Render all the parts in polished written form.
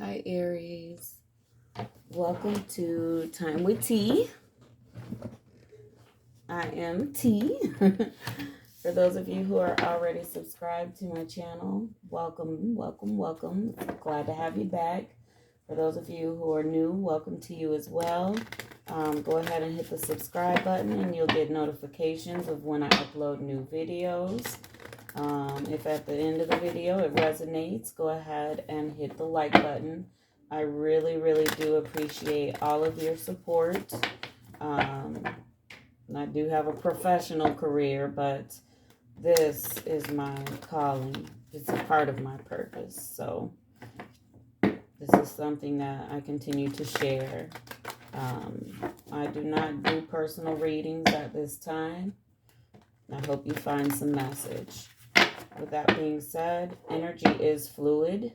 Hi, Aries. Welcome to Time Wit T. I am T. For those of you who are already subscribed to my channel, welcome, welcome, welcome. Glad to have you back. For those of you who are new, welcome to you as well. Go ahead and hit the subscribe button and you'll get notifications of when I upload new videos. If at the end of the video it resonates, go ahead and hit the like button. I really, really do appreciate all of your support. I do have a professional career, but this is my calling. It's a part of my purpose. So this is something that I continue to share. I do not do personal readings at this time. I hope you find some message. With that being said, energy is fluid.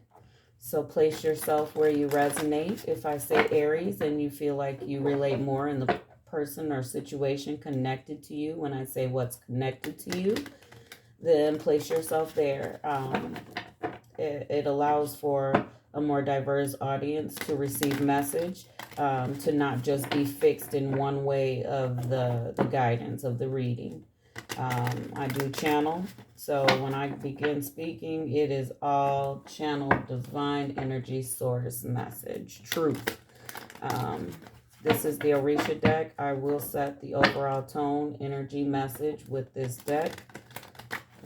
So place yourself where you resonate. If I say Aries and you feel like you relate more in the person or situation connected to you, when I say what's connected to you, then place yourself there. It allows for a more diverse audience to receive message, to not just be fixed in one way of the guidance of the reading. I do channel, so when I begin speaking, it is all channel divine energy source message, truth. This is the Orisha deck. I will set the overall tone, energy, message with this deck.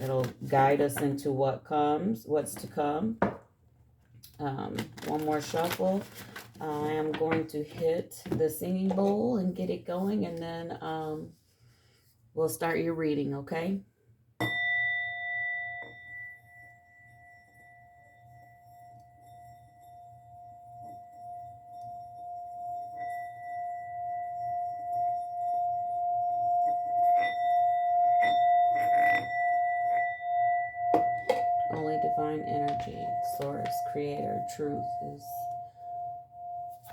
It'll guide us into what's to come. One more shuffle. I am going to hit the singing bowl and get it going, and then we'll start your reading, okay? Only divine energy, source, creator, truth is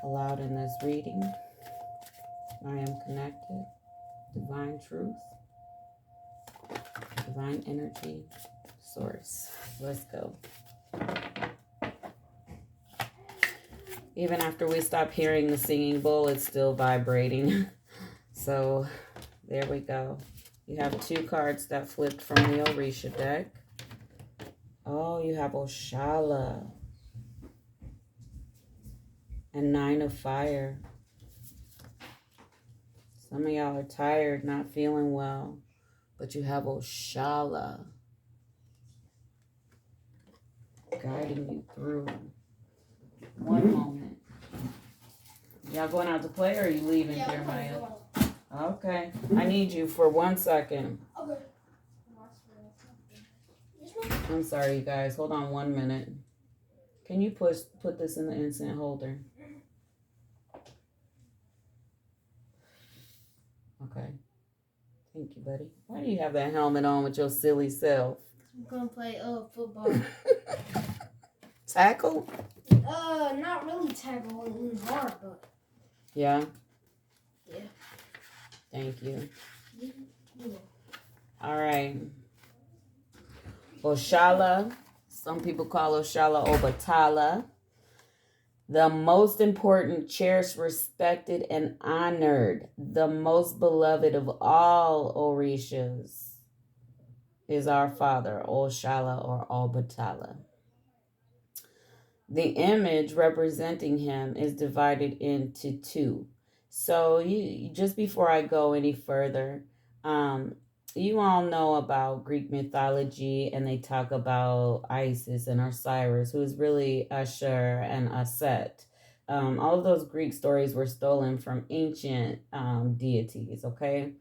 allowed in this reading. I am connected. Divine truth. Divine energy, source. Let's go. Even after we stop hearing the singing bowl, it's still vibrating. So there we go. You have two cards that flipped from the Orisha deck. Oh, you have Oshala and Nine of Fire. Some of y'all are tired, not feeling well, but you have Oshala guiding you through. One moment. Y'all going out to play or are you leaving, Jeremiah? Okay. I need you for 1 second. Okay. I'm sorry, you guys. Hold on 1 minute. Can you put this in the instant holder? Okay. Thank you, buddy. Why do you have that helmet on with your silly self? I'm gonna play football. Tackle? Not really tackle. It was hard, but yeah. Yeah. Thank you. Yeah. All right. Oshala. Some people call Oshala Obatala. The most important, cherished, respected, and honored, the most beloved of all Orishas is our father, Oshala or Obatala. The image representing him is divided into two. So just before I go any further, you all know about Greek mythology, and they talk about Isis and Osiris, who is really Ashur and Aset. All of those Greek stories were stolen from ancient deities, okay?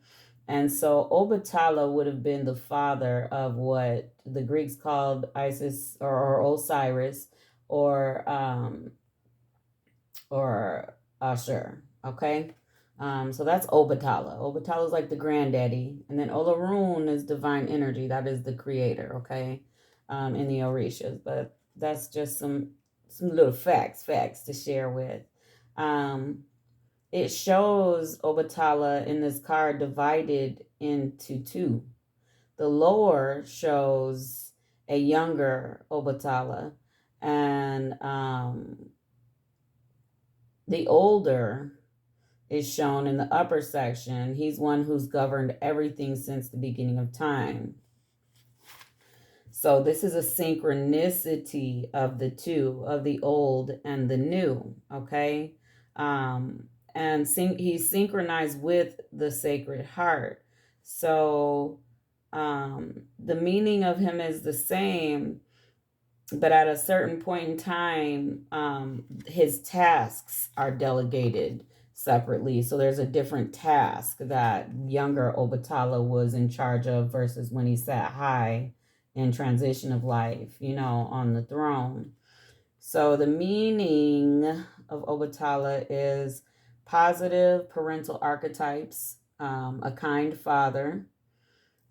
And so Obatala would have been the father of what the Greeks called Isis or Osiris, or Ashur, okay? So that's Obatala. Obatala is like the granddaddy. And then Olorun is divine energy. That is the creator, okay? In the Orishas. But that's just some little facts to share with. It shows Obatala in this card divided into two. The lower shows a younger Obatala, and The older is shown in the upper section. He's one who's governed everything since the beginning of time. So this is a synchronicity of the two, of the old and the new, okay? And he's synchronized with the Sacred Heart. So the meaning of him is the same, but at a certain point in time, his tasks are delegated separately. So there's a different task that younger Obatala was in charge of versus when he sat high in transition of life, you know, on the throne. So the meaning of Obatala is positive parental archetypes, a kind father,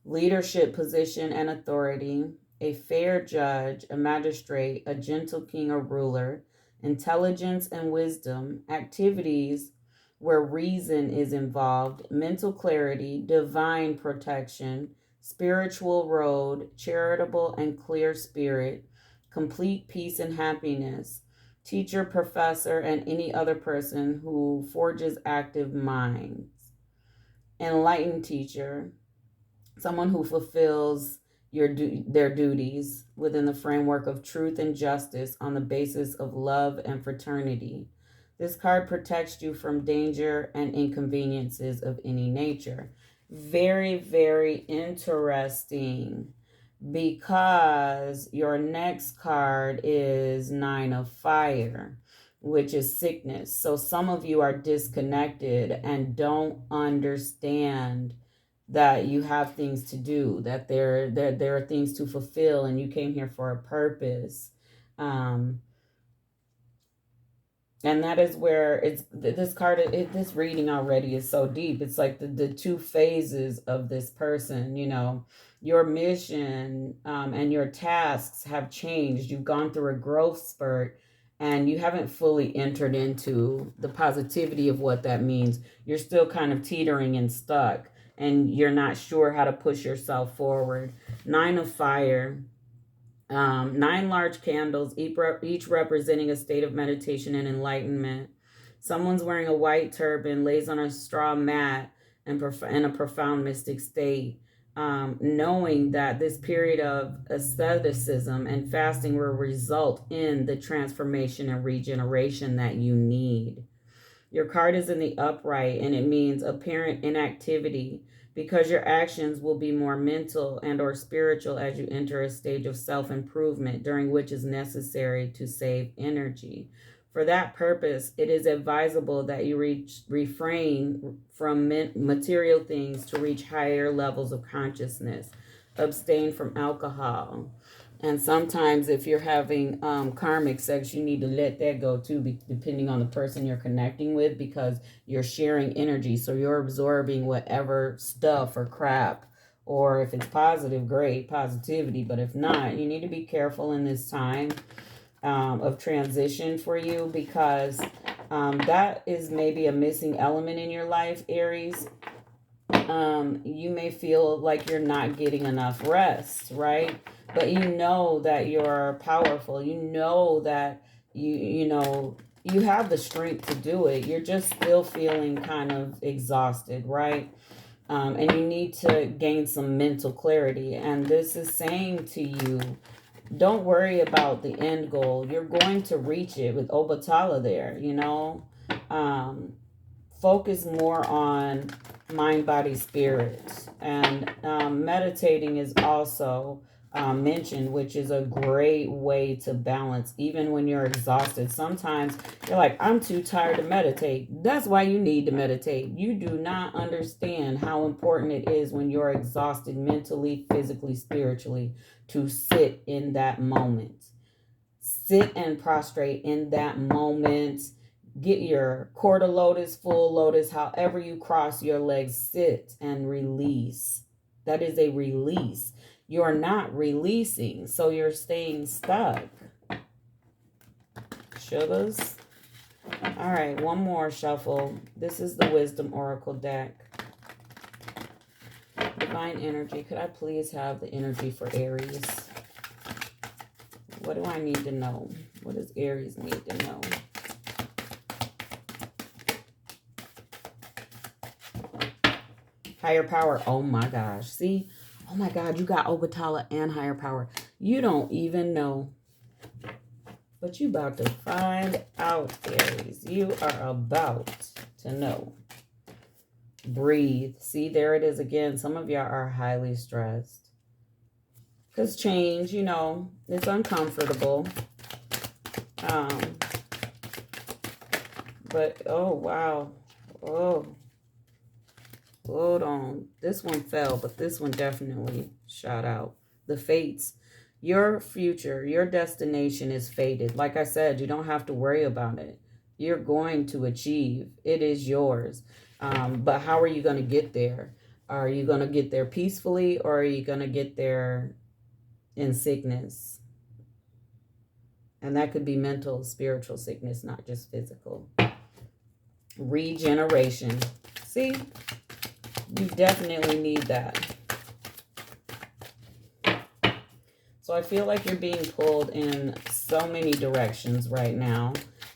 leadership position and authority, a fair judge, a magistrate, a gentle king or ruler, intelligence and wisdom, activities where reason is involved, mental clarity, divine protection, spiritual road, charitable and clear spirit, complete peace and happiness, teacher, professor, and any other person who forges active minds, enlightened teacher, someone who fulfills their duties within the framework of truth and justice on the basis of love and fraternity. This card protects you from danger and inconveniences of any nature. Very, very interesting, because your next card is Nine of Fire, which is sickness. So some of you are disconnected and don't understand that you have things to do, that there are things to fulfill, and you came here for a purpose. And that is where this card, this reading already is so deep. It's like the two phases of this person, you know, your mission and your tasks have changed. You've gone through a growth spurt and you haven't fully entered into the positivity of what that means. You're still kind of teetering and stuck, and you're not sure how to push yourself forward. Nine of Fire. 9 large candles, each representing a state of meditation and enlightenment. Someone's wearing a white turban, lays on a straw mat, and in a profound mystic state, knowing that this period of asceticism and fasting will result in the transformation and regeneration that you need. Your card is in the upright, and it means apparent inactivity, because your actions will be more mental and or spiritual as you enter a stage of self-improvement, during which is necessary to save energy. For that purpose, it is advisable that you refrain from material things to reach higher levels of consciousness. Abstain from alcohol. And sometimes if you're having karmic sex, you need to let that go too, depending on the person you're connecting with, because you're sharing energy. So you're absorbing whatever stuff or crap, or if it's positive, great, positivity. But if not, you need to be careful in this time of transition for you, because that is maybe a missing element in your life, Aries. You may feel like you're not getting enough rest, right? But you know that you're powerful. You know that you have the strength to do it. You're just still feeling kind of exhausted, right? And you need to gain some mental clarity. And this is saying to you, don't worry about the end goal. You're going to reach it with Obatala there, you know. Focus more on mind, body, spirit. And meditating is also mentioned, which is a great way to balance even when you're exhausted. Sometimes you're like, I'm too tired to meditate. That's why you need to meditate. You do not understand how important it is when you're exhausted mentally, physically, spiritually, to sit in that moment. Sit and prostrate in that moment. Get your quarter lotus, full lotus, however you cross your legs, sit and release. That is a release. You're not releasing, so you're staying stuck. Sugars. All right, one more shuffle. This is the Wisdom Oracle deck. Divine energy. Could I please have the energy for Aries? What do I need to know? What does Aries need to know? Higher power. Oh my gosh. See? Oh my God, you got Obatala and higher power. You don't even know. But you about to find out, Aries. You are about to know. Breathe. See, there it is again. Some of y'all are highly stressed. Because change, you know, it's uncomfortable. But, oh, wow. Oh. Hold on. This one fell, but this one definitely shot out. The fates. Your future, your destination is fated. Like I said, you don't have to worry about it. You're going to achieve. It is yours. But how are you going to get there? Are you going to get there peacefully, or are you going to get there in sickness? And that could be mental, spiritual sickness, not just physical. Regeneration. See? You definitely need that. So I feel like you're being pulled in so many directions right now.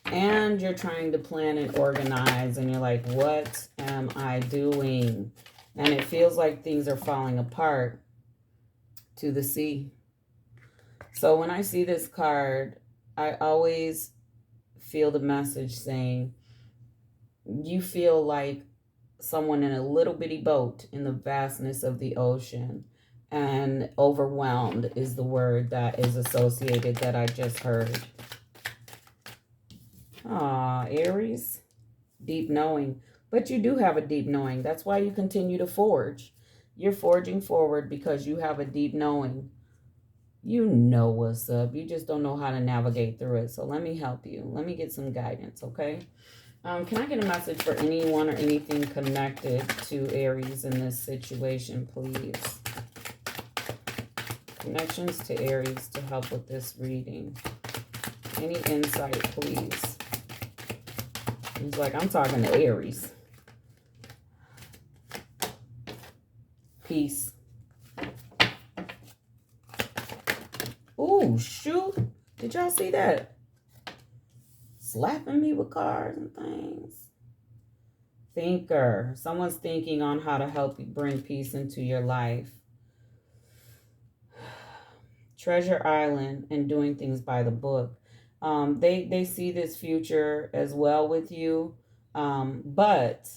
And you're trying to plan and organize. And you're like, what am I doing? And it feels like things are falling apart to the sea. So when I see this card, I always feel the message saying, you feel like someone in a little bitty boat in the vastness of the ocean, and overwhelmed is the word that is associated that I just heard. Ah, Aries, deep knowing. But you do have a deep knowing. That's why you continue to forge. You're forging forward because you have a deep knowing. You know what's up. You just don't know how to navigate through it. So let me help you. Let me get some guidance, okay? Can I get a message for anyone or anything connected to Aries in this situation, please? Connections to Aries to help with this reading. Any insight, please? He's like, I'm talking to Aries. Peace. Ooh, shoot. Did y'all see that? Slapping me with cards and things. Thinker. Someone's thinking on how to help you bring peace into your life. Treasure Island and doing things by the book. They see this future as well with you. But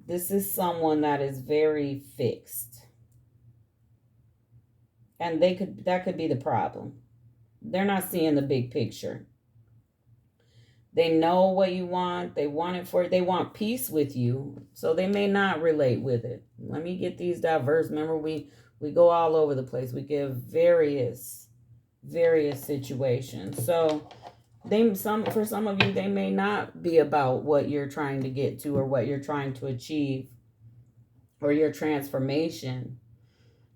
this is someone that is very fixed. And that could be the problem. They're not seeing the big picture. They know what you want. They want it for, they want peace with you. So they may not relate with it. Let me get these diverse. Remember, we go all over the place. We give various situations. So for some of you, they may not be about what you're trying to get to or what you're trying to achieve or your transformation.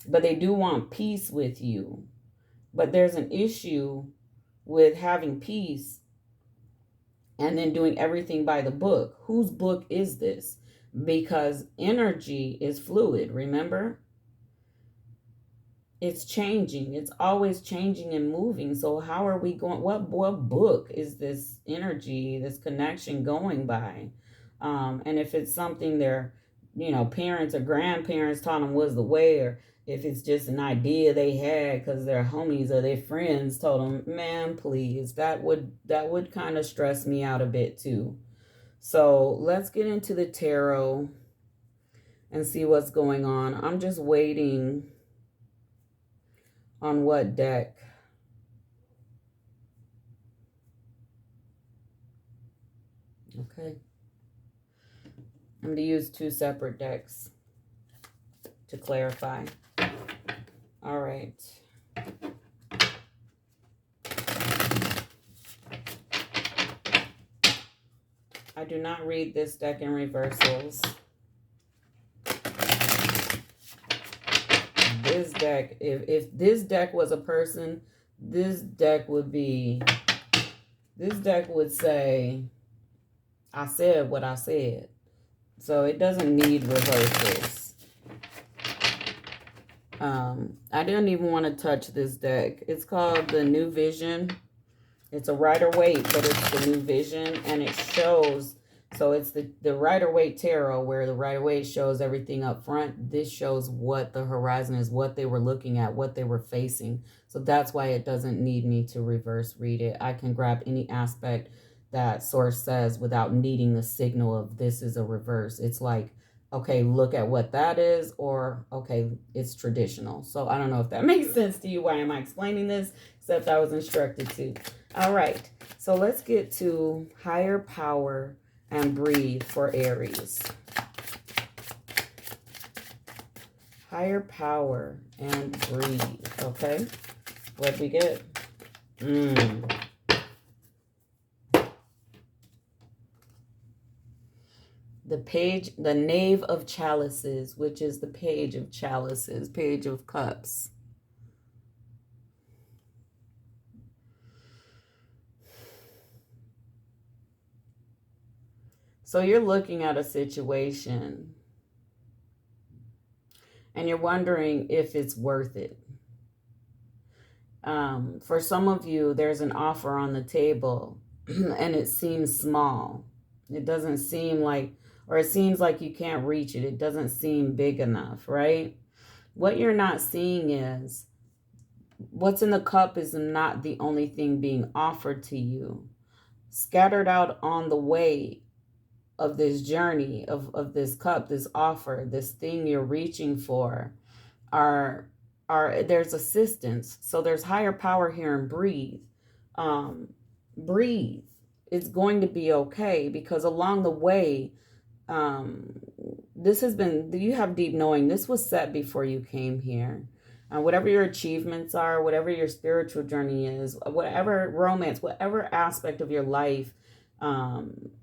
But they do want peace with you. But there's an issue with having peace and then doing everything by the book. Whose book is this? Because energy is fluid, remember? It's changing. It's always changing and moving. So how are we going? What book is this energy, this connection going by? And if it's something their, parents or grandparents taught them was the way, or if it's just an idea they had because their homies or their friends told them, man, please, that would kind of stress me out a bit too. So let's get into the tarot and see what's going on. I'm just waiting on what deck. Okay. I'm going to use 2 separate decks to clarify. All right. I do not read this deck in reversals. This deck, if this deck was a person, this deck would say, I said what I said. So it doesn't need reversals. I didn't even want to touch this deck. It's called the New Vision. It's a Rider-Waite, but it's the New Vision, and it shows So it's the Rider-Waite Tarot, where the Rider-Waite shows everything up front. This shows what the horizon is, what they were looking at, what they were facing. So that's why it doesn't need me to reverse read it. I can grab any aspect that source says without needing the signal of this is a reverse. It's like, okay, look at what that is, or okay, it's traditional. So I don't know if that makes sense to you. Why am I explaining this? Except I was instructed to. All right, so let's get to higher power and breathe for Aries. Higher power and breathe. Okay, what we get? The page, the Knave of Chalices, which is the Page of Chalices, Page of Cups. So you're looking at a situation and you're wondering if it's worth it. For some of you, there's an offer on the table and it seems small. It doesn't seem like, or it seems like you can't reach it. It doesn't seem big enough, right? What you're not seeing is what's in the cup is not the only thing being offered to you. Scattered out on the way of this journey, of this cup, this offer, this thing you're reaching for, are there's assistance. So there's higher power here, and breathe. Breathe. It's going to be okay, because along the way, this has been, you have deep knowing. This was set before you came here. Whatever your achievements are, whatever your spiritual journey is, whatever romance, whatever aspect of your life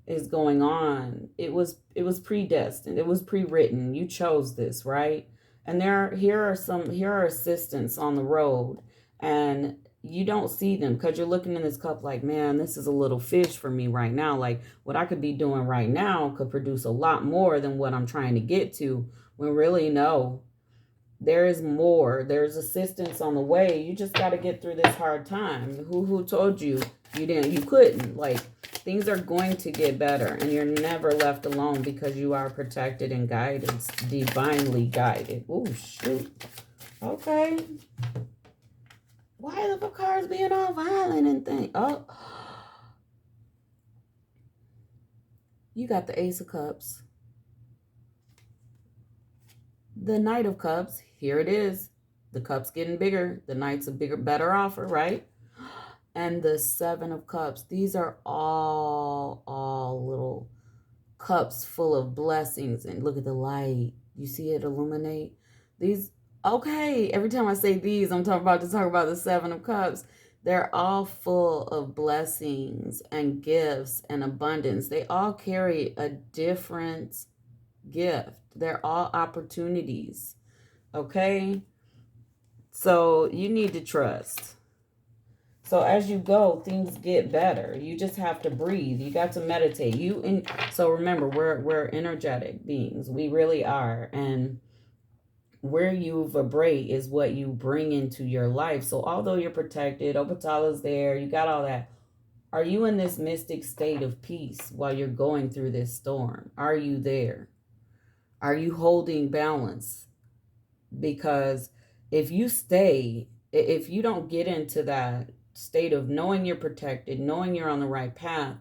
is going on, it was predestined. It was pre-written. You chose this, right? And here are assistants on the road, and you don't see them because you're looking in this cup like, man, this is a little fish for me right now. Like, what I could be doing right now could produce a lot more than what I'm trying to get to, when really, no, there is more. There's assistance on the way. You just got to get through this hard time. Who told you you couldn't? Like, things are going to get better, and you're never left alone because you are protected and guided, divinely guided. Oh, shoot. Okay. Why are the cards being all violent and things? Oh. You got the Ace of Cups. The Knight of Cups. Here it is. The cup's getting bigger. The Knight's a bigger, better offer, right? And the Seven of Cups. These are all little cups full of blessings. And look at the light. You see it illuminate? These, okay, every time I say these, I'm talking about the Seven of Cups. They're all full of blessings and gifts and abundance. They all carry a different gift. They're all opportunities. Okay? So you need to trust. So as you go, things get better. You just have to breathe. You got to meditate. So remember, we're energetic beings. We really are. And where you vibrate is what you bring into your life. So although you're protected, Obatala's there, you got all that. Are you in this mystic state of peace while you're going through this storm? Are you there? Are you holding balance? Because if you don't get into that state of knowing you're protected, knowing you're on the right path,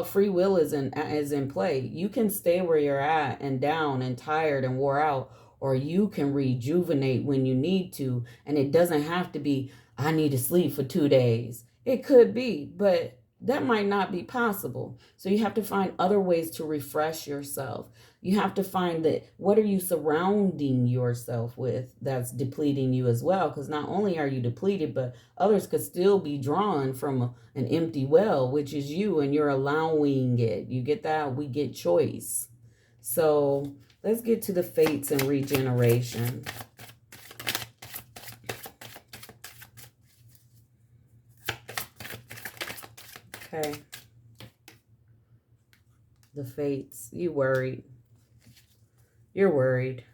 free will is in play. You can stay where you're at and down and tired and wore out, or you can rejuvenate when you need to. And it doesn't have to be, I need to sleep for 2 days. It could be, but that might not be possible. So you have to find other ways to refresh yourself. You have to find that, what are you surrounding yourself with that's depleting you as well? Because not only are you depleted, but others could still be drawn from an empty well, which is you, and you're allowing it. You get that? We get choice. So let's get to the fates and regeneration. Okay. The fates. You worried. You're worried.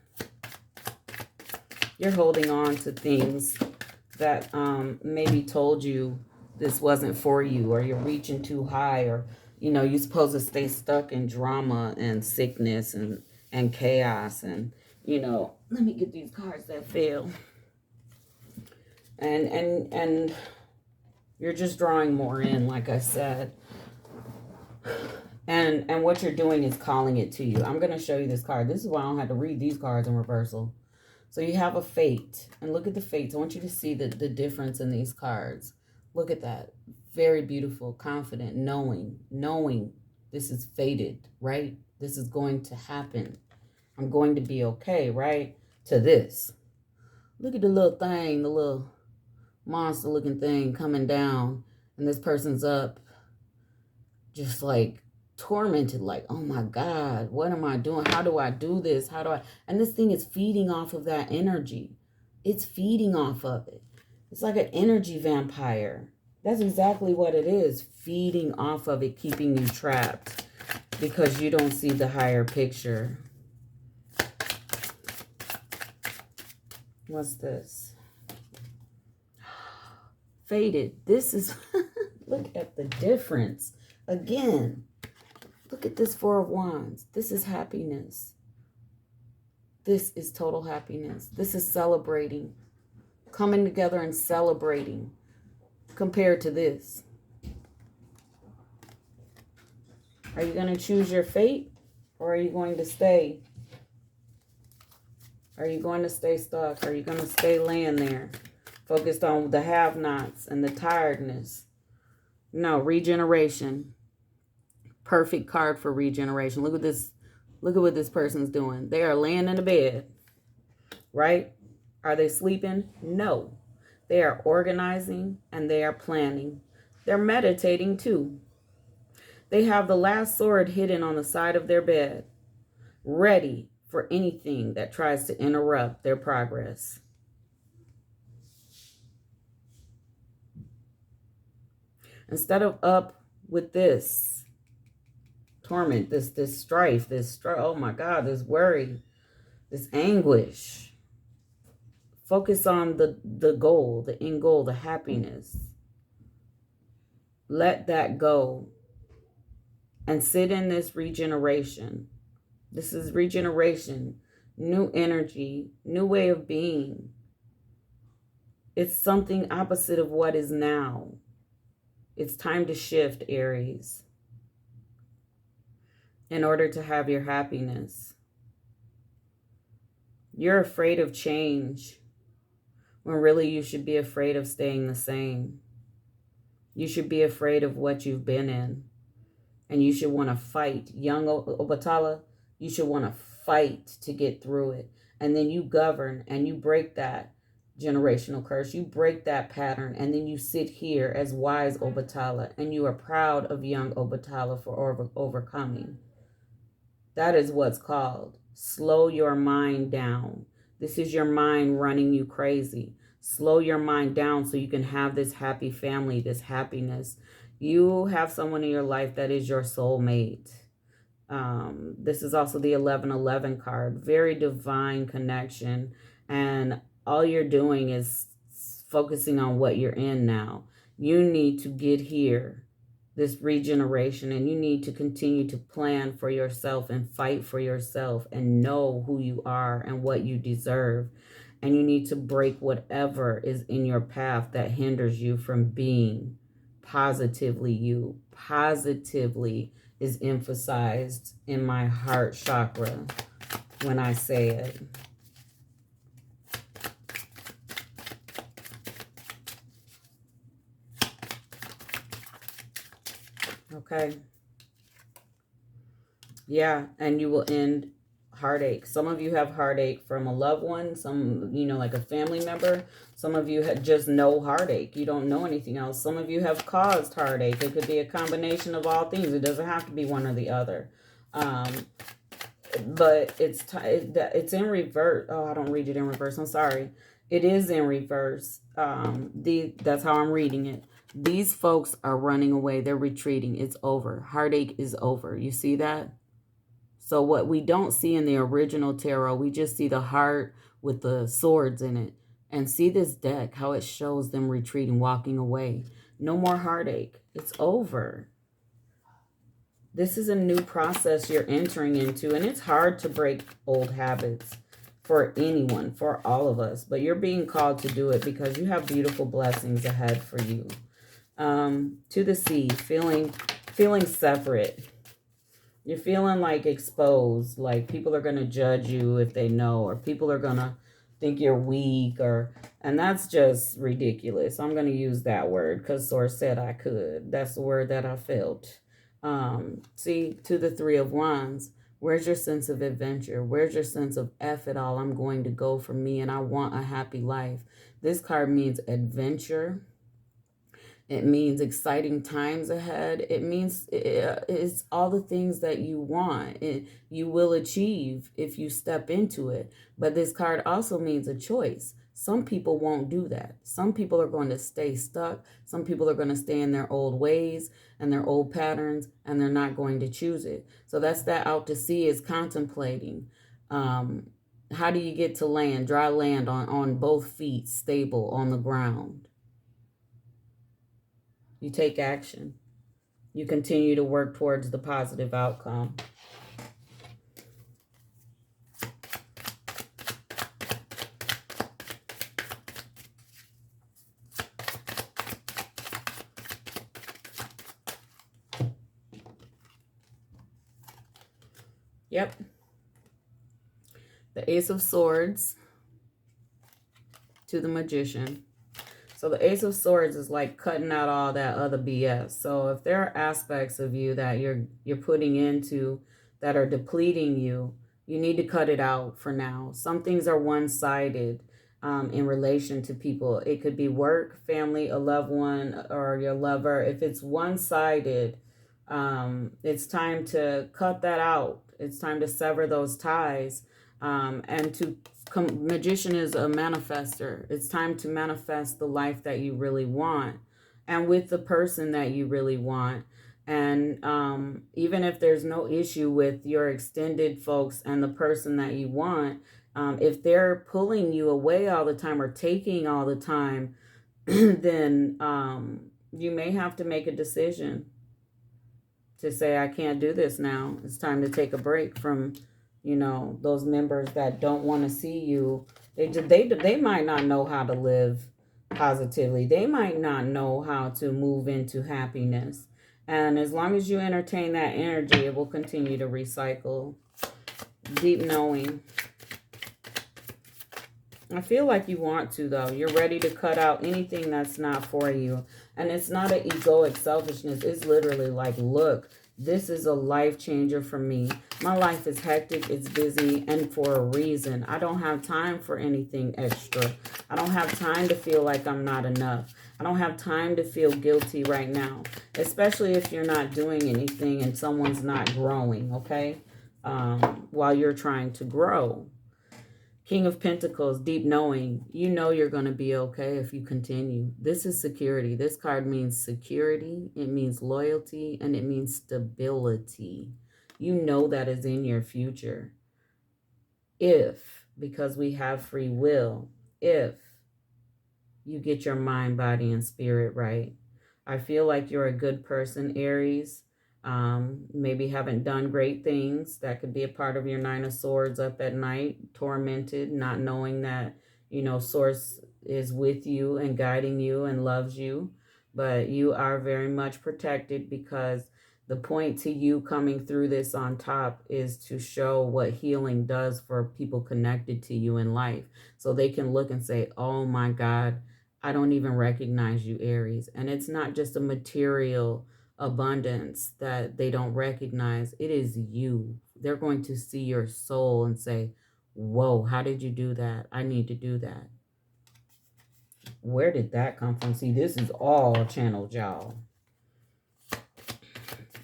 You're holding on to things that maybe told you this wasn't for you, or you're reaching too high, or You know, you're supposed to stay stuck in drama and sickness and chaos. And, you know, let me get these cards that fail. And you're just drawing more in, like I said. And what you're doing is calling it to you. I'm going to show you this card. This is why I don't have to read these cards in reversal. So you have a fate. And look at the fates. I want you to see the difference in these cards. Look at that. Very beautiful, confident, knowing this is fated, right? This is going to happen. I'm going to be okay, right? To this. Look at the little thing, the little monster looking thing coming down. And this person's up just like tormented, like, oh my God, what am I doing? How do I do this? And this thing is feeding off of that energy. It's feeding off of it. It's like an energy vampire. That's exactly what it is, feeding off of it, keeping you trapped because you don't see the higher picture. What's this? Faded. This is, look at the difference. Again, look at this Four of Wands. This is happiness. This is total happiness. This is celebrating. Coming together and celebrating compared to this. Are you going to choose your fate or are you going to stay? Are you going to stay stuck? Are you going to stay laying there focused on the have-nots and the tiredness? No, regeneration. Perfect card for regeneration. Look at this. Look at what this person's doing. They are laying in the bed, right? Are they sleeping? No. They are organizing and they are planning. They're meditating too. They have the last sword hidden on the side of their bed, ready for anything that tries to interrupt their progress. Instead of up with this torment, this strife, oh my God, this worry, this anguish. Focus on the goal, the end goal, the happiness. Let that go and sit in this regeneration. This is regeneration, new energy, new way of being. It's something opposite of what is now. It's time to shift, Aries, in order to have your happiness. You're afraid of change when really you should be afraid of staying the same. You should be afraid of what you've been in. And you should want to fight. Young Obatala, you should want to fight to get through it. And then you govern and you break that generational curse. You break that pattern. And then you sit here as wise Obatala. And you are proud of young Obatala for overcoming. That is what's called. Slow your mind down. This is your mind running you crazy. Slow your mind down so you can have this happy family, this happiness. You have someone in your life that is your soulmate. This is also the 1111 card. Very divine connection. And all you're doing is focusing on what you're in now. You need to get here, this regeneration, and you need to continue to plan for yourself and fight for yourself and know who you are and what you deserve. And you need to break whatever is in your path that hinders you from being positively you. Positively is emphasized in my heart chakra when I say it. Okay. Yeah, and you will end heartache. Some of you have heartache from a loved one, some, like a family member. Some of you just know heartache. You don't know anything else. Some of you have caused heartache. It could be a combination of all things. It doesn't have to be one or the other. But it's in reverse. Oh, I don't read it in reverse. I'm sorry. It is in reverse. That's how I'm reading it. These folks are running away. They're retreating. It's over. Heartache is over. You see that? So what we don't see in the original tarot, we just see the heart with the swords in it. And see this deck, how it shows them retreating, walking away. No more heartache. It's over. This is a new process you're entering into, and it's hard to break old habits for anyone, for all of us. But you're being called to do it because you have beautiful blessings ahead for you. To the sea, feeling separate. You're feeling like exposed, like people are going to judge you if they know, or people are going to think you're weak, and that's just ridiculous. I'm going to use that word because Source said I could. That's the word that I felt. See, to the Three of Wands, where's your sense of adventure? Where's your sense of F it all? I'm going to go for me and I want a happy life. This card means adventure. It means exciting times ahead. It means it's all the things that you want. You will achieve if you step into it. But this card also means a choice. Some people won't do that. Some people are going to stay stuck. Some people are going to stay in their old ways and their old patterns, and they're not going to choose it. So that's that out to sea is contemplating. How do you get to land, dry land on both feet, stable on the ground? You take action. You continue to work towards the positive outcome. Yep. The Ace of Swords to the Magician. So the Ace of Swords is like cutting out all that other BS. So if there are aspects of you that you're putting into that are depleting you, you need to cut it out for now. Some things are one-sided in relation to people. It could be work, family, a loved one, or your lover. If it's one-sided, it's time to cut that out. It's time to sever those ties and to Magician is a manifester. It's time to manifest the life that you really want and with the person that you really want. And even if there's no issue with your extended folks and the person that you want, if they're pulling you away all the time or taking all the time, then you may have to make a decision to say, I can't do this now. It's time to take a break from those members that don't want to see you. They might not know how to live positively. They might not know how to move into happiness. And as long as you entertain that energy, it will continue to recycle. Deep knowing. I feel like you want to, though. You're ready to cut out anything that's not for you. And it's not an egoic selfishness. It's literally like, look, this is a life changer for me. My life is hectic, it's busy, and for a reason. I don't have time for anything extra. I don't have time to feel like I'm not enough. I don't have time to feel guilty right now, especially if you're not doing anything and someone's not growing, okay? While you're trying to grow. King of Pentacles, deep knowing. You know you're going to be okay if you continue. This is security. This card means security. It means loyalty. And it means stability. You know that is in your future. If, because we have free will, if you get your mind, body, and spirit right. I feel like you're a good person, Aries. Maybe haven't done great things. That could be a part of your Nine of Swords up at night, tormented, not knowing that, Source is with you and guiding you and loves you. But you are very much protected because the point to you coming through this on top is to show what healing does for people connected to you in life. So they can look and say, oh my God, I don't even recognize you, Aries. And it's not just a material abundance that they don't recognize. It is you. They're going to see your soul and say, whoa, how did you do that? I need to do that. Where did that come from? See, this is all channeled, y'all.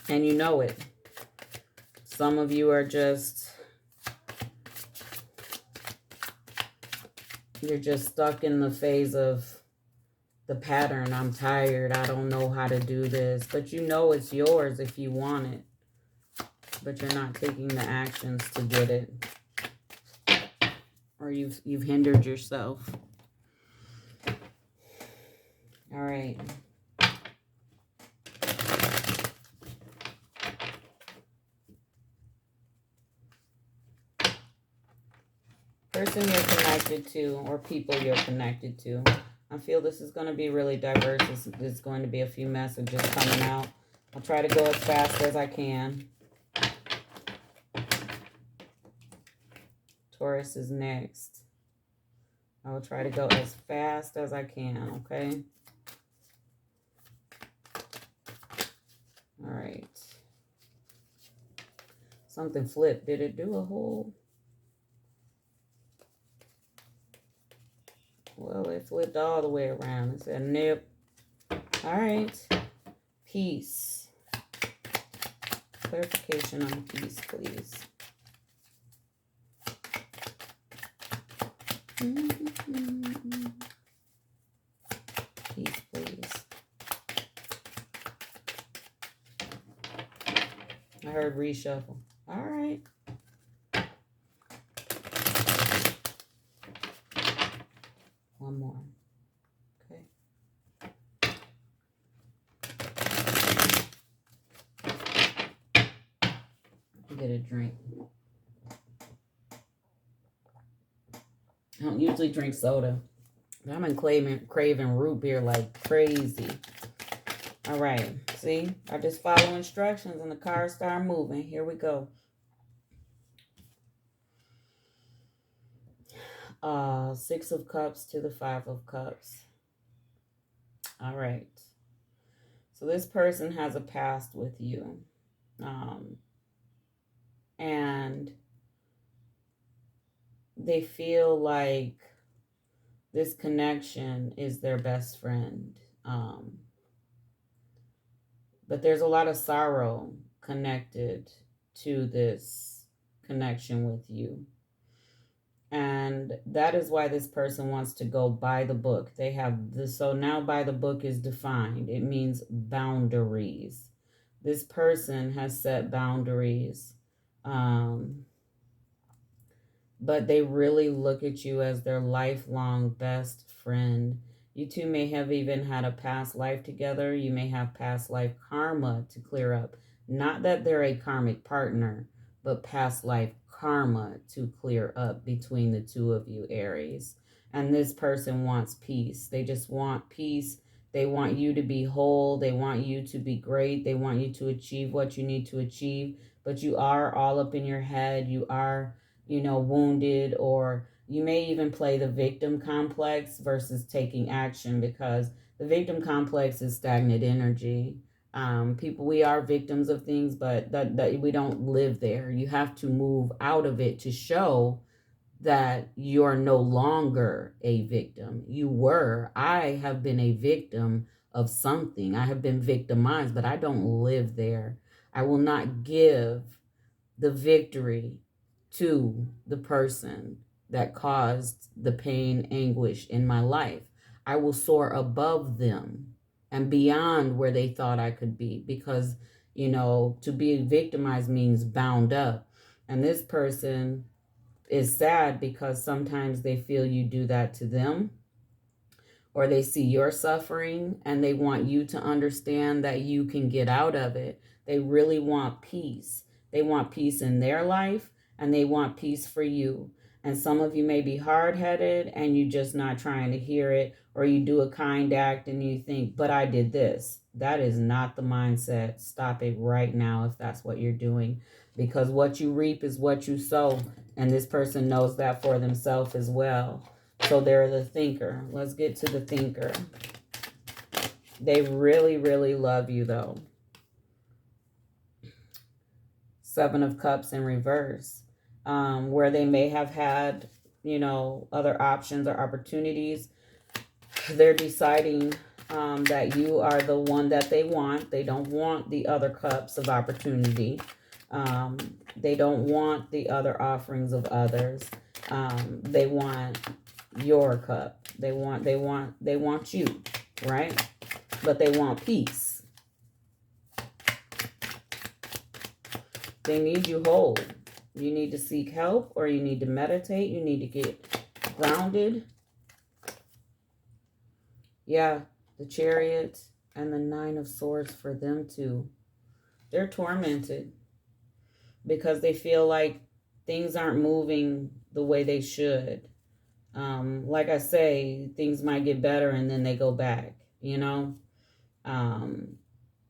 And you know it. Some of you are just, you're just stuck in the phase of the pattern. I'm tired. I don't know how to do this. But you know it's yours if you want it. But you're not taking the actions to get it. Or you've hindered yourself. All right. person you're connected to or people you're connected to. I feel this is going to be really diverse. There's going to be a few messages coming out. I'll try to go as fast as I can. Taurus is next. I will try to go as fast as I can, okay? All right. Something flipped. Did it do a whole... Well, it flipped all the way around. It said, nope. All right. Peace. Clarification on peace, please. Peace, please. I heard reshuffle. All right. One more. Okay. Get a drink. I don't usually drink soda. But I'm craving root beer like crazy. All right. See? I just follow instructions and the cars start moving. Here we go. Six of Cups to the Five of Cups. All right. So this person has a past with you. And they feel like this connection is their best friend. But there's a lot of sorrow connected to this connection with you. And that is why this person wants to go by the book. They have this, so now by the book is defined. It means boundaries. This person has set boundaries. But they really look at you as their lifelong best friend. You two may have even had a past life together. You may have past life karma to clear up. Not that they're a karmic partner, but past life karma to clear up between the two of you, Aries. And this person wants peace. They just want peace. They want you to be whole. They want you to be great. They want you to achieve what you need to achieve. But you are all up in your head. You are, wounded, or you may even play the victim complex versus taking action, because the victim complex is stagnant energy. We are victims of things, but that we don't live there. You have to move out of it to show that you're no longer a victim. I have been a victim of something. I have been victimized, but I don't live there. I will not give the victory to the person that caused the pain, anguish in my life. I will soar above them and beyond where they thought I could be, because, to be victimized means bound up. And this person is sad because sometimes they feel you do that to them, or they see your suffering and they want you to understand that you can get out of it. They really want peace. They want peace in their life, and they want peace for you. And some of you may be hard-headed and you're just not trying to hear it, or you do a kind act and you think, but I did this. That is not the mindset. Stop it right now if that's what you're doing, because what you reap is what you sow. And this person knows that for themselves as well. So they're the thinker. Let's get to the thinker. They really, really love you, though. Seven of Cups in reverse. Where they may have had, other options or opportunities. They're deciding that you are the one that they want. They don't want the other cups of opportunity. They don't want the other offerings of others. They want your cup. They want you, right? But they want peace. They need you whole. You need to seek help, or you need to meditate. You need to get grounded. Yeah, the Chariot and the Nine of Swords for them too. They're tormented because they feel like things aren't moving the way they should. Like I say, things might get better and then they go back, you know.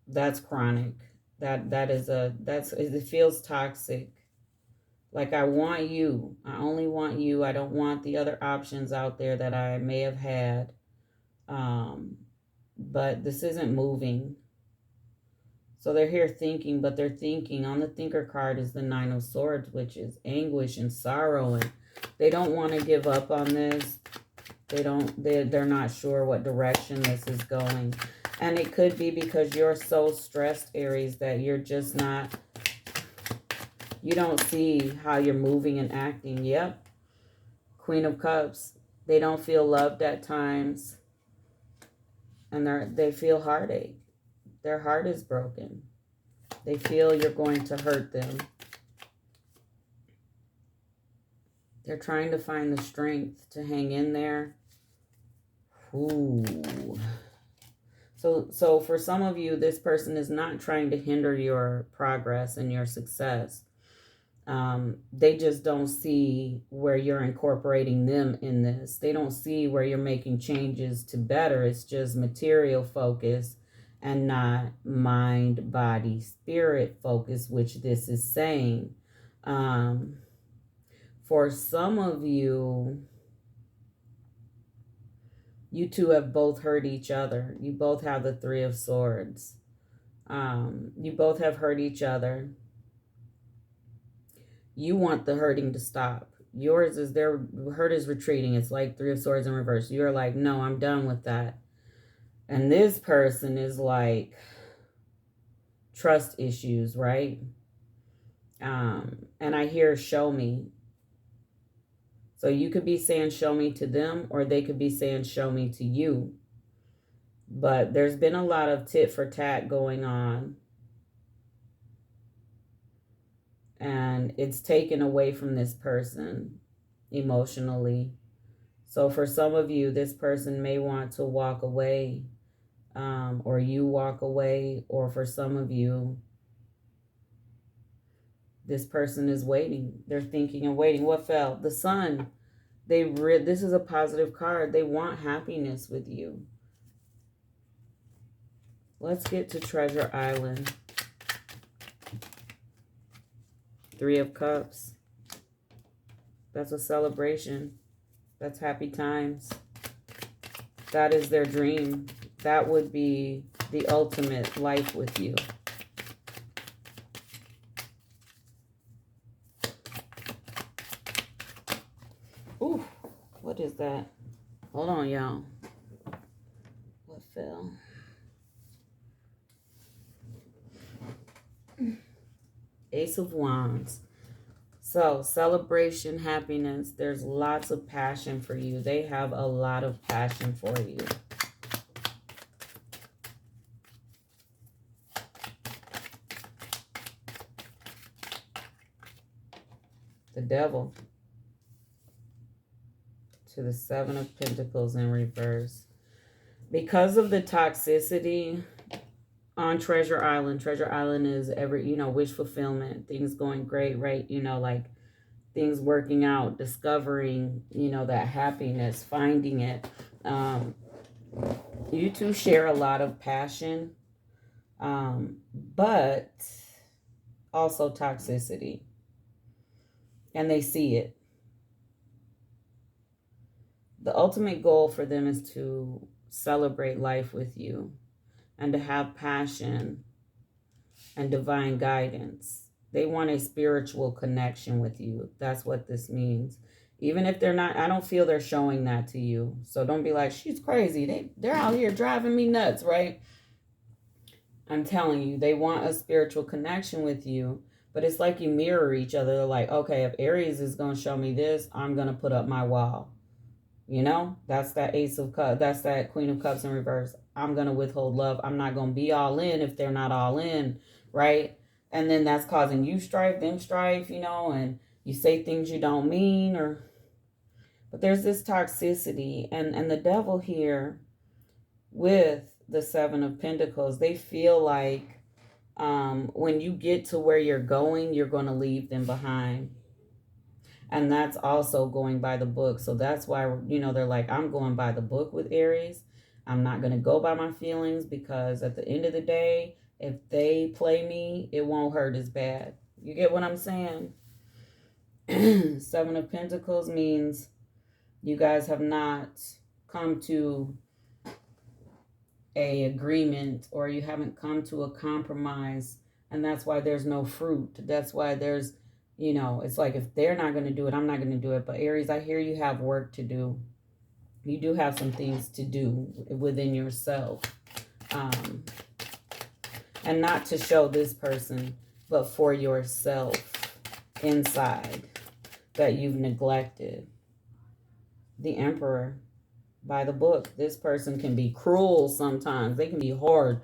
That's chronic. It feels toxic. Like, I want you. I only want you. I don't want the other options out there that I may have had. But this isn't moving. So they're here thinking, but they're thinking. On the thinker card is the Nine of Swords, which is anguish and sorrow, and they don't want to give up on this. They're not sure what direction this is going. And it could be because you're so stressed, Aries, that you're just not, you don't see how you're moving and acting. Yep. Queen of Cups. They don't feel loved at times. And they feel heartache. Their heart is broken. They feel you're going to hurt them. They're trying to find the strength to hang in there. Ooh. So for some of you, this person is not trying to hinder your progress and your success. They just don't see where you're incorporating them in this. They don't see where you're making changes to better. It's just material focus and not mind, body, spirit focus, which this is saying. For some of you, you two have both hurt each other. You both have the Three of Swords. You both have hurt each other. You want the hurting to stop. Yours is, their hurt is retreating. It's like Three of Swords in reverse. You're like, no, I'm done with that. And this person is like trust issues, right? And I hear show me. So you could be saying show me to them, or they could be saying show me to you. But there's been a lot of tit for tat going on. And it's taken away from this person emotionally. So for some of you, this person may want to walk away, or you walk away, or for some of you, this person is waiting. They're thinking and waiting. What fell? The Sun. This is a positive card. They want happiness with you. Let's get to Treasure Island. Three of Cups. That's a celebration. That's happy times. That is their dream. That would be the ultimate life with you. Ooh, what is that? Hold on, y'all. What fell? Ace of Wands. So, celebration, happiness. There's lots of passion for you. They have a lot of passion for you. The Devil. To the Seven of Pentacles in reverse. Because of the toxicity on Treasure Island is wish fulfillment, things going great, right? Like things working out, discovering, that happiness, finding it. You two share a lot of passion, but also toxicity. And they see it. The ultimate goal for them is to celebrate life with you and to have passion and divine guidance. They want a spiritual connection with you. That's what this means. Even if they're not, I don't feel they're showing that to you. So don't be like, she's crazy. They're out here driving me nuts, right? I'm telling you, they want a spiritual connection with you. But it's like you mirror each other. They're like, okay, if Aries is going to show me this, I'm going to put up my wall. That's that Ace of Cups. That's that Queen of Cups in reverse. I'm going to withhold love. I'm not going to be all in if they're not all in, right? And then that's causing you strife, them strife, and you say things you don't mean. But there's this toxicity. And the Devil here with the Seven of Pentacles, they feel like when you get to where you're going to leave them behind. And that's also going by the book. So that's why, you know, they're like, I'm going by the book with Aries. I'm not going to go by my feelings, because at the end of the day, if they play me, it won't hurt as bad. You get what I'm saying? Seven of Pentacles means you guys have not come to a agreement, or you haven't come to a compromise, and that's why there's no fruit. That's why there's, you know, it's like, if they're not going to do it, I'm not going to do it. But Aries, I hear you have work to do. You do have some things to do within yourself, and not to show this person, but for yourself inside, that you've neglected. The Emperor, by the book, this person can be cruel sometimes. They can be hard,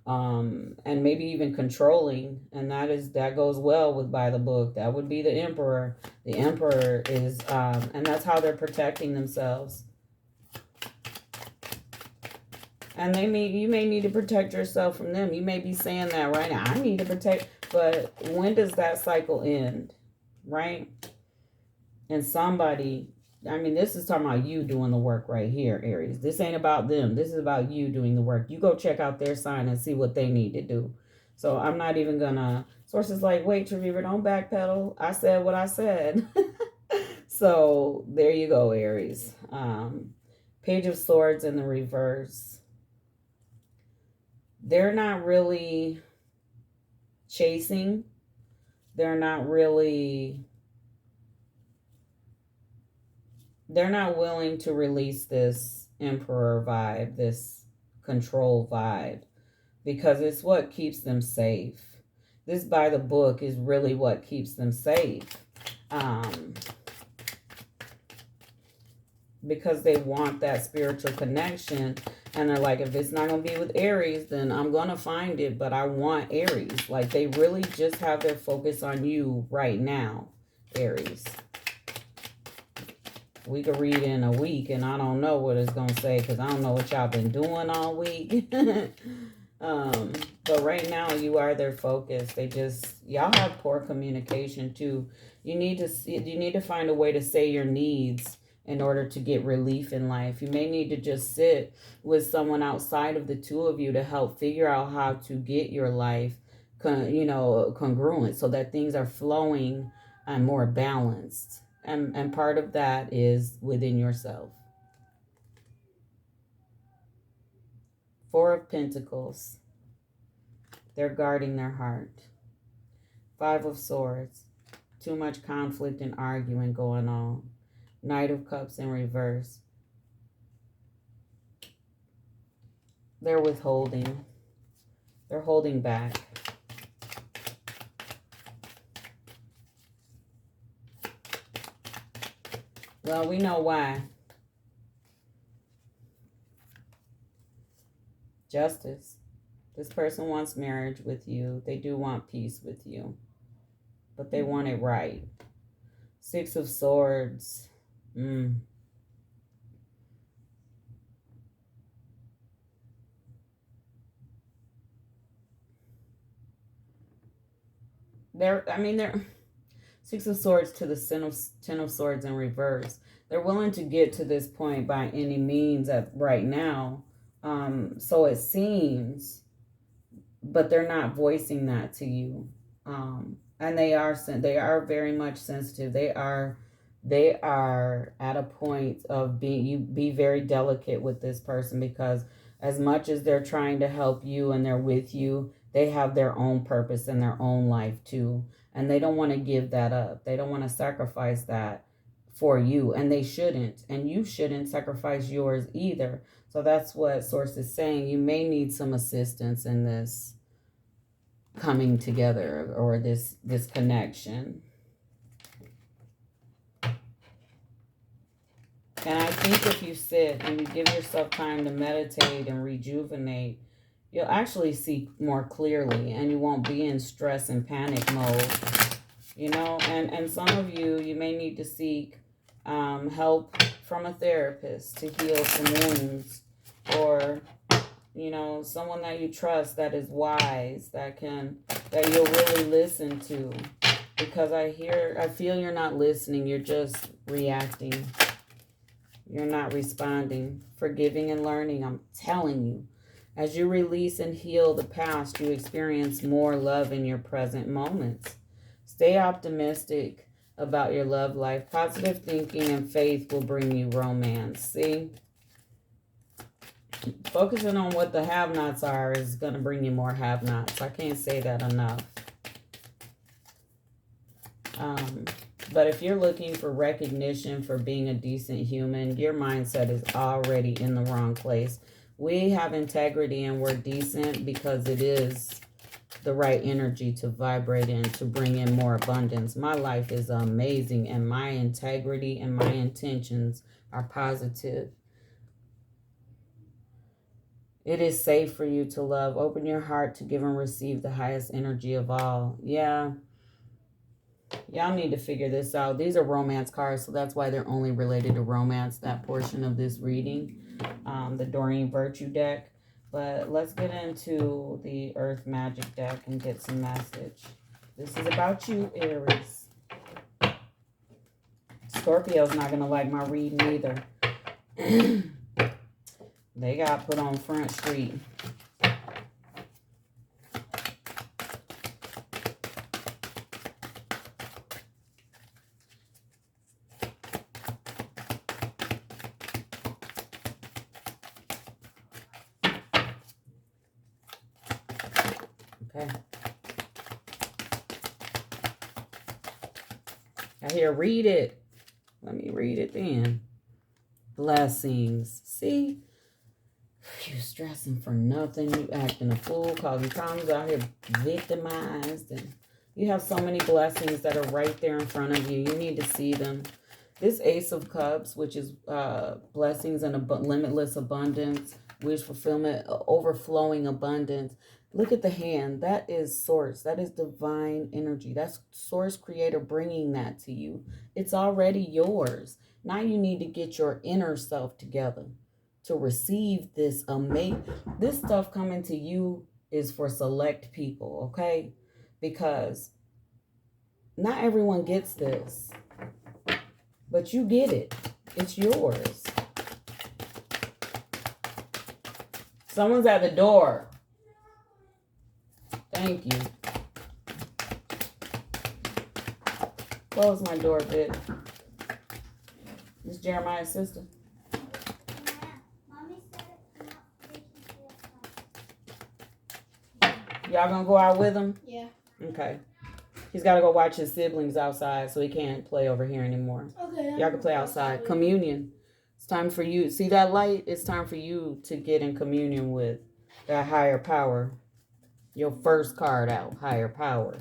and maybe even controlling, and that goes well with by the book. That would be the Emperor. The Emperor is, and that's how they're protecting themselves. And you may need to protect yourself from them. You may be saying that right now, I need to protect, but when does that cycle end, right? And somebody, I mean, this is talking about you doing the work right here, Aries. This ain't about them. This is about you doing the work. You go check out their sign and see what they need to do. So I'm not even gonna, sources like, wait, Trevor, don't backpedal. I said what I said. So there you go, Aries. Page of Swords in the reverse. They're not really chasing. They're not willing to release this Emperor vibe, this control vibe, because it's what keeps them safe. This by the book is really what keeps them safe. Because they want that spiritual connection. And they're like, if it's not going to be with Aries, then I'm going to find it. But I want Aries. Like, they really just have their focus on you right now, Aries. We could read in a week, and I don't know what it's going to say, because I don't know what y'all been doing all week. But right now, you are their focus. Y'all have poor communication, too. You need to find a way to say your needs in order to get relief in life. You may need to just sit with someone outside of the two of you to help figure out how to get your life, congruent, so that things are flowing and more balanced. And part of that is within yourself. Four of Pentacles. They're guarding their heart. Five of Swords. Too much conflict and arguing going on. Knight of Cups in reverse. They're withholding. They're holding back. Well, we know why. Justice. This person wants marriage with you. They do want peace with you. But they want it right. Six of Swords. They're Six of Swords to the Ten of Swords in reverse. They're willing to get to this point by any means right now. So it seems, but they're not voicing that to you. And they are very much sensitive. They are at a point of be very delicate with this person, because as much as they're trying to help you and they're with you, they have their own purpose in their own life too. And they don't want to give that up. They don't want to sacrifice that for you. And they shouldn't. And you shouldn't sacrifice yours either. So that's what Source is saying. You may need some assistance in this coming together, or this connection. And I think if you sit and you give yourself time to meditate and rejuvenate, you'll actually see more clearly, and you won't be in stress and panic mode. And some of you may need to seek help from a therapist to heal some wounds, or someone that you trust that is wise, that you'll really listen to. Because I feel you're not listening. You're just reacting. You're not responding. Forgiving and learning, I'm telling you. As you release and heal the past, you experience more love in your present moments. Stay optimistic about your love life. Positive thinking and faith will bring you romance. See? Focusing on what the have-nots are is going to bring you more have-nots. I can't say that enough. But if you're looking for recognition for being a decent human, your mindset is already in the wrong place. We have integrity and we're decent because it is the right energy to vibrate in, to bring in more abundance. My life is amazing and my integrity and my intentions are positive. It is safe for you to love. Open your heart to give and receive the highest energy of all. Yeah. Y'all need to figure this out. These are romance cards, so that's why they're only related to romance, that portion of this reading, the Doreen Virtue deck. But let's get into the Earth Magic deck and get some message. This is about you, Aries. Scorpio's not going to like my reading either. They got put on Front Street. Okay. I hear read it. Let me read it then. Blessings. See? You stressing for nothing. You acting a fool, causing problems out here, victimized. And you have so many blessings that are right there in front of you. You need to see them. This Ace of Cups, which is blessings and limitless abundance, wish fulfillment, overflowing abundance. Look at the hand. That is source. That is divine energy. That's source creator bringing that to you. It's already yours. Now you need to get your inner self together to receive this amazing. This stuff coming to you is for select people, okay? Because not everyone gets this. But you get it. It's yours. Someone's at the door. Thank you. Close my door, bitch. This Jeremiah's sister. Y'all gonna go out with him? Yeah. Okay. He's got to go watch his siblings outside, so he can't play over here anymore. Okay. Y'all can play outside. Communion. It's time for you. See that light? It's time for you to get in communion with that higher power. Your first card out, higher power.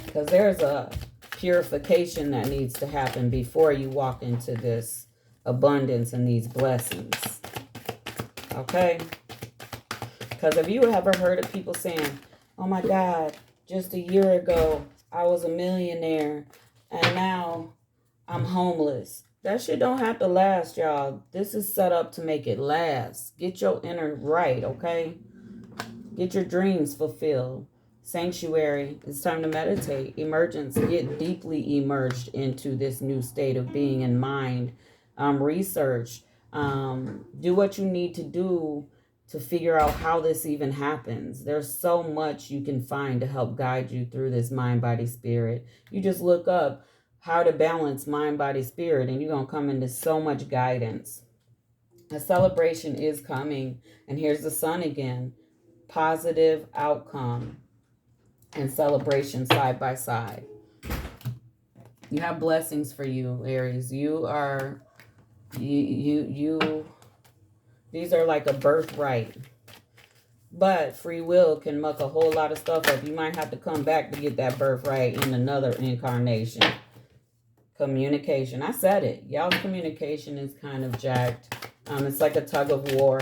Because there's a purification that needs to happen before you walk into this abundance and these blessings. Okay? Because have you ever heard of people saying, oh my God, just a year ago, I was a millionaire and now I'm homeless. That shit don't have to last, y'all. This is set up to make it last. Get your inner right, okay? Get your dreams fulfilled. Sanctuary, it's time to meditate. Emergence, get deeply immersed into this new state of being and mind. Research, do what you need to do to figure out how this even happens. There's so much you can find to help guide you through this mind, body, spirit. You just look up how to balance mind, body, spirit, and you're going to come into so much guidance. A celebration is coming, and here's the sun again. Positive outcome and celebration side by side. You have blessings for you, Aries. You are, these are like a birthright. But free will can muck a whole lot of stuff up. You might have to come back to get that birthright in another incarnation. Communication. I said it. Y'all's communication is kind of jacked. It's like a tug of war.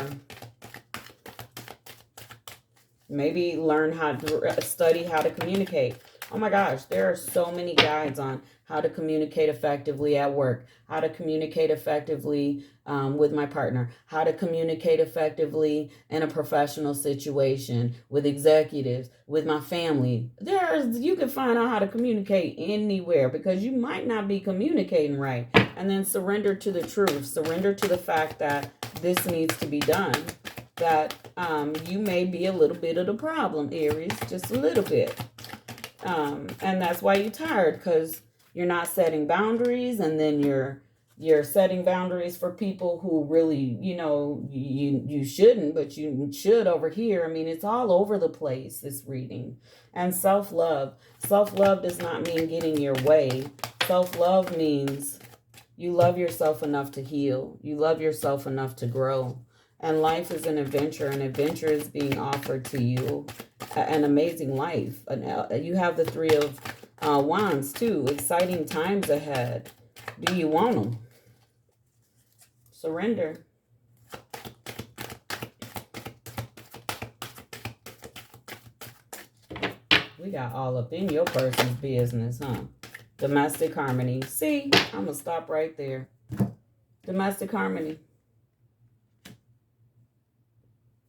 Maybe learn how to study how to communicate. Oh my gosh, there are so many guides on how to communicate effectively at work, how to communicate effectively with my partner, how to communicate effectively in a professional situation, with executives, with my family. You can find out how to communicate anywhere because you might not be communicating right. And then surrender to the truth, surrender to the fact that this needs to be done, that you may be a little bit of the problem, Aries, just a little bit. And that's why you're tired, because you're not setting boundaries, and then you're setting boundaries for people who really, you shouldn't, but you should over here. I mean, it's all over the place, this reading. And self-love. Self-love does not mean getting your way. Self-love means you love yourself enough to heal. You love yourself enough to grow. And life is an adventure. An adventure is being offered to you. An amazing life. You have the Three of Wands too. Exciting times ahead. Do you want them? Surrender. We got all up in your person's business, huh? Domestic harmony. See, I'm going to stop right there. Domestic harmony.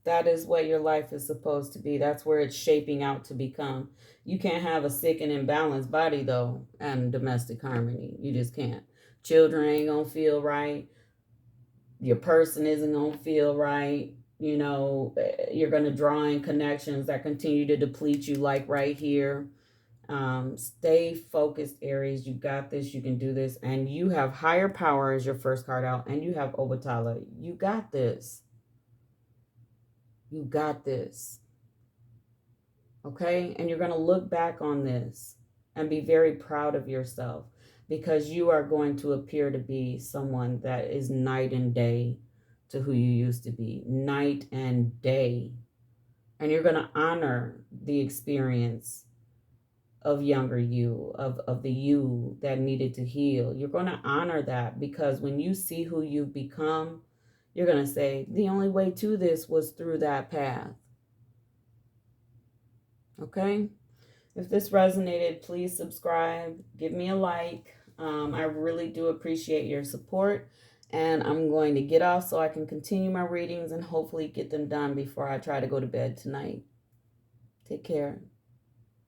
That is what your life is supposed to be. That's where it's shaping out to become. You can't have a sick and imbalanced body, though, and domestic harmony. You just can't. Children ain't going to feel right. Your person isn't going to feel right. You know, you're going to draw in connections that continue to deplete you, like right here. Stay focused, Aries. You got this. You can do this. And you have higher power as your first card out. And you have Obatala. You got this. You got this. Okay? And you're going to look back on this and be very proud of yourself, because you are going to appear to be someone that is night and day to who you used to be. Night and day. And you're going to honor the experience of younger you, of the you that needed to heal. You're going to honor that, because when you see who you've become, you're going to say, the only way to this was through that path. Okay? If this resonated, please subscribe. Give me a like. I really do appreciate your support. And I'm going to get off so I can continue my readings and hopefully get them done before I try to go to bed tonight. Take care.